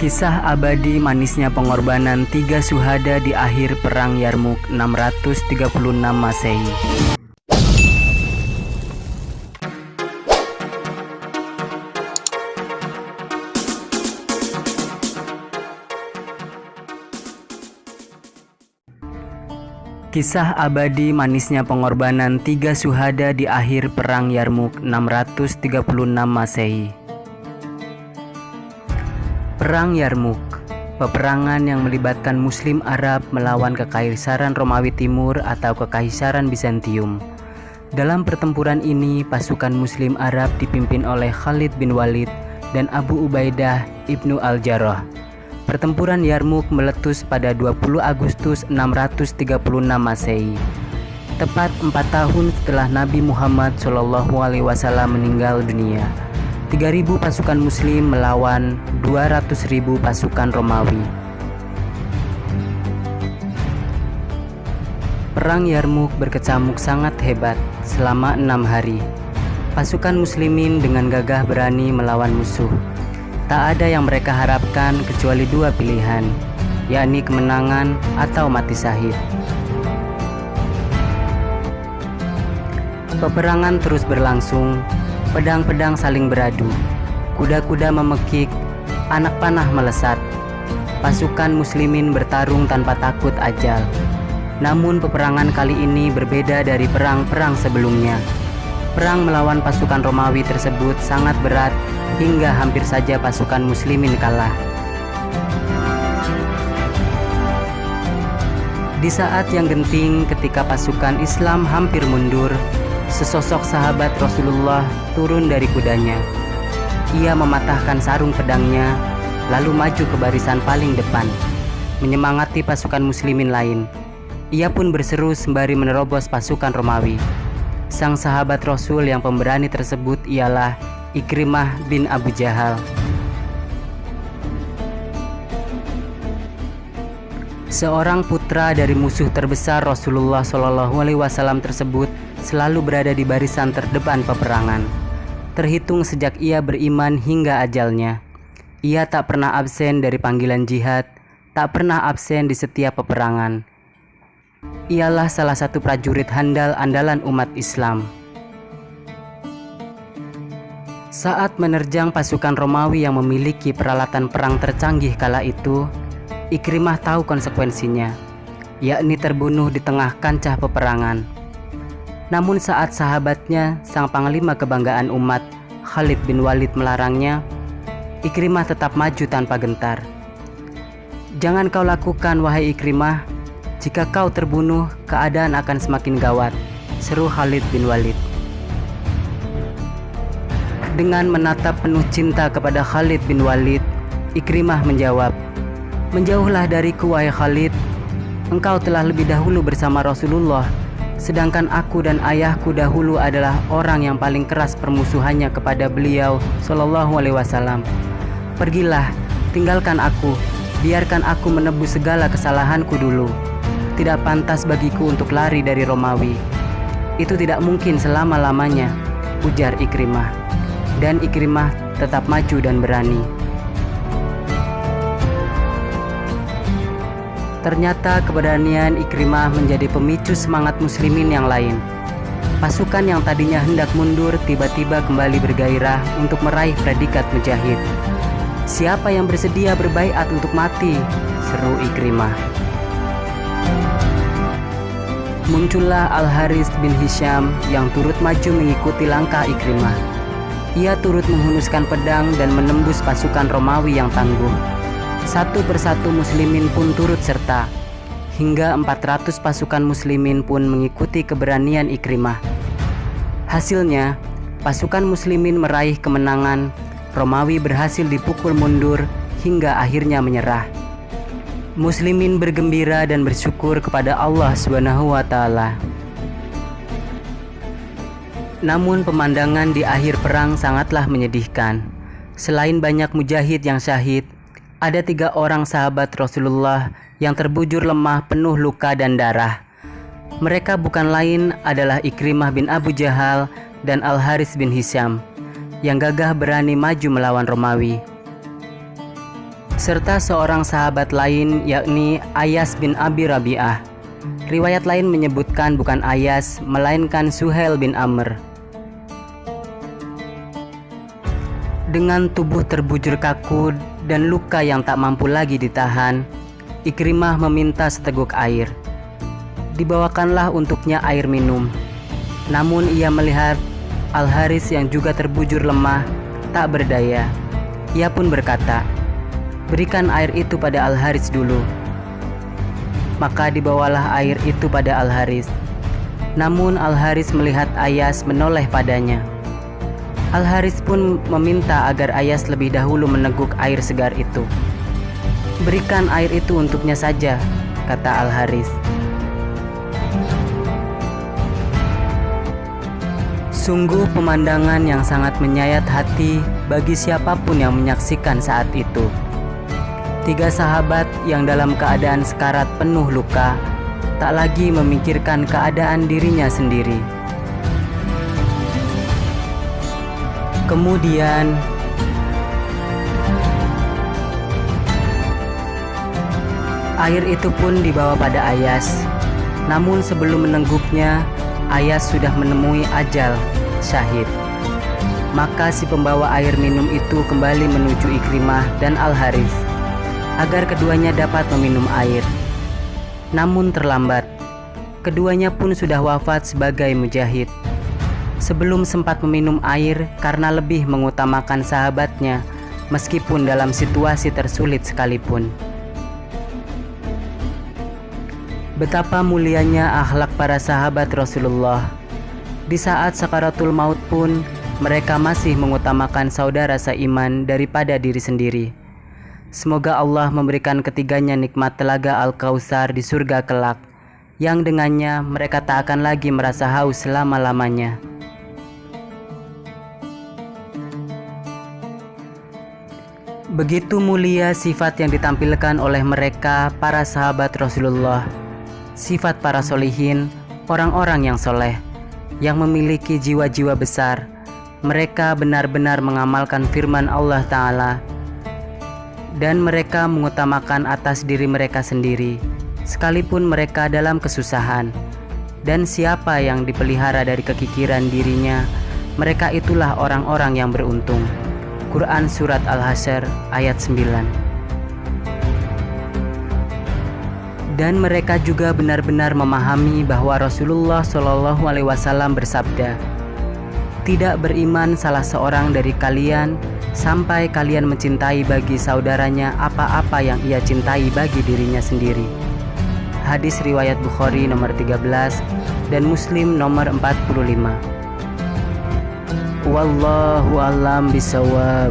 Kisah abadi manisnya pengorbanan 3 syuhada di akhir Perang Yarmuk 636 Masehi. Kisah abadi manisnya pengorbanan 3 syuhada di akhir Perang Yarmuk 636 Masehi. Perang Yarmuk, peperangan yang melibatkan Muslim Arab melawan Kekaisaran Romawi Timur atau Kekaisaran Bizantium. Dalam pertempuran ini, pasukan Muslim Arab dipimpin oleh Khalid bin Walid dan Abu Ubaidah ibnu Al-Jarrah. Pertempuran Yarmuk meletus pada 20 Agustus 636 Masehi, tepat 4 tahun setelah Nabi Muhammad SAW meninggal dunia. 3.000 pasukan Muslim melawan 200.000 pasukan Romawi. Perang Yarmuk berkecamuk sangat hebat selama 6 hari. Pasukan Muslimin dengan gagah berani melawan musuh. Tak ada yang mereka harapkan kecuali 2 pilihan, yakni kemenangan atau mati syahid. Peperangan terus berlangsung, pedang-pedang saling beradu, kuda-kuda memekik, anak panah melesat. Pasukan Muslimin bertarung tanpa takut ajal. Namun peperangan kali ini berbeda dari perang-perang sebelumnya. Perang melawan pasukan Romawi tersebut sangat berat hingga hampir saja pasukan Muslimin kalah. Di saat yang genting ketika pasukan Islam hampir mundur, sesosok sahabat Rasulullah turun dari kudanya. Ia mematahkan sarung pedangnya, lalu maju ke barisan paling depan, menyemangati pasukan Muslimin lain. Ia pun berseru sembari menerobos pasukan Romawi. Sang sahabat Rasul yang pemberani tersebut ialah Ikrimah bin Abu Jahal. Seorang putra dari musuh terbesar Rasulullah SAW tersebut selalu berada di barisan terdepan peperangan. Terhitung sejak ia beriman hingga ajalnya, ia tak pernah absen dari panggilan jihad, tak pernah absen di setiap peperangan. Ialah salah satu prajurit handal andalan umat Islam. Saat menerjang pasukan Romawi yang memiliki peralatan perang tercanggih kala itu, Ikrimah tahu konsekuensinya, yakni terbunuh di tengah kancah peperangan. Namun saat sahabatnya, sang panglima kebanggaan umat, Khalid bin Walid melarangnya, Ikrimah tetap maju tanpa gentar. "Jangan kau lakukan, wahai Ikrimah. Jika kau terbunuh, keadaan akan semakin gawat," seru Khalid bin Walid. Dengan menatap penuh cinta kepada Khalid bin Walid, Ikrimah menjawab, "Menjauhlah dariku, wahai Khalid. Engkau telah lebih dahulu bersama Rasulullah, sedangkan aku dan ayahku dahulu adalah orang yang paling keras permusuhannya kepada beliau Shallallahu Alaihi Wasallam. Pergilah, tinggalkan aku, biarkan aku menebus segala kesalahanku dulu. Tidak pantas bagiku untuk lari dari Romawi. Itu tidak mungkin selama-lamanya," ujar Ikrimah. Dan Ikrimah tetap maju dan berani. Ternyata keberanian Ikrimah menjadi pemicu semangat Muslimin yang lain. Pasukan yang tadinya hendak mundur tiba-tiba kembali bergairah untuk meraih predikat mujahid. "Siapa yang bersedia berbaiat untuk mati?" seru Ikrimah. Muncullah Al-Harits bin Hisham yang turut maju mengikuti langkah Ikrimah. Ia turut menghunuskan pedang dan menembus pasukan Romawi yang tangguh. Satu persatu Muslimin pun turut serta, hingga 400 pasukan Muslimin pun mengikuti keberanian Ikrimah. Hasilnya, pasukan Muslimin meraih kemenangan. Romawi berhasil dipukul mundur hingga akhirnya menyerah. Muslimin bergembira dan bersyukur kepada Allah SWT. Namun pemandangan di akhir perang sangatlah menyedihkan. Selain banyak mujahid yang syahid, ada 3 orang sahabat Rasulullah yang terbujur lemah penuh luka dan darah. Mereka bukan lain adalah Ikrimah bin Abu Jahal dan Al-Harits bin Hisham yang gagah berani maju melawan Romawi. serta seorang sahabat lain yakni Ayas bin Abi Rabi'ah. Riwayat lain menyebutkan bukan Ayas, melainkan Suhail bin Amr. Dengan tubuh terbujur kaku dan luka yang tak mampu lagi ditahan, Ikrimah meminta seteguk air. Dibawakanlah untuknya air minum. Namun ia melihat Al-Haris yang juga terbujur lemah, tak berdaya. Ia pun berkata, "Berikan air itu pada Al-Haris dulu." Maka dibawalah air itu pada Al-Haris. Namun Al-Haris melihat Ayas menoleh padanya. Al-Haris pun meminta agar Ayas lebih dahulu meneguk air segar itu. "Berikan air itu untuknya saja," kata Al-Haris. Sungguh pemandangan yang sangat menyayat hati bagi siapapun yang menyaksikan saat itu. 3 sahabat yang dalam keadaan sekarat penuh luka, tak lagi memikirkan keadaan dirinya sendiri. Kemudian air itu pun dibawa pada Ayas. Namun sebelum menengguknya, Ayas sudah menemui ajal, syahid. Maka si pembawa air minum itu kembali menuju Ikrimah dan Al-Haris agar keduanya dapat meminum air. Namun terlambat. Keduanya pun sudah wafat sebagai mujahid. Sebelum sempat meminum air karena lebih mengutamakan sahabatnya meskipun dalam situasi tersulit sekalipun. Betapa mulianya akhlak para sahabat Rasulullah. Di saat sakaratul maut pun mereka masih mengutamakan saudara seiman daripada diri sendiri. Semoga Allah memberikan ketiganya nikmat telaga Al-Kautsar di surga kelak, yang dengannya mereka tak akan lagi merasa haus selama-lamanya. Begitu mulia sifat yang ditampilkan oleh mereka, para sahabat Rasulullah. Sifat para solihin, orang-orang yang soleh, yang memiliki jiwa-jiwa besar. Mereka benar-benar mengamalkan firman Allah Ta'ala, dan mereka mengutamakan atas diri mereka sendiri, sekalipun mereka dalam kesusahan. Dan siapa yang dipelihara dari kekikiran dirinya, mereka itulah orang-orang yang beruntung. Quran Surat Al-Hasyr ayat 9. Dan mereka juga benar-benar memahami bahwa Rasulullah SAW bersabda, "Tidak beriman salah seorang dari kalian sampai kalian mencintai bagi saudaranya apa-apa yang ia cintai bagi dirinya sendiri." Hadis riwayat Bukhari nomor 13 dan Muslim nomor 45. Wallahu a'lam bishawab.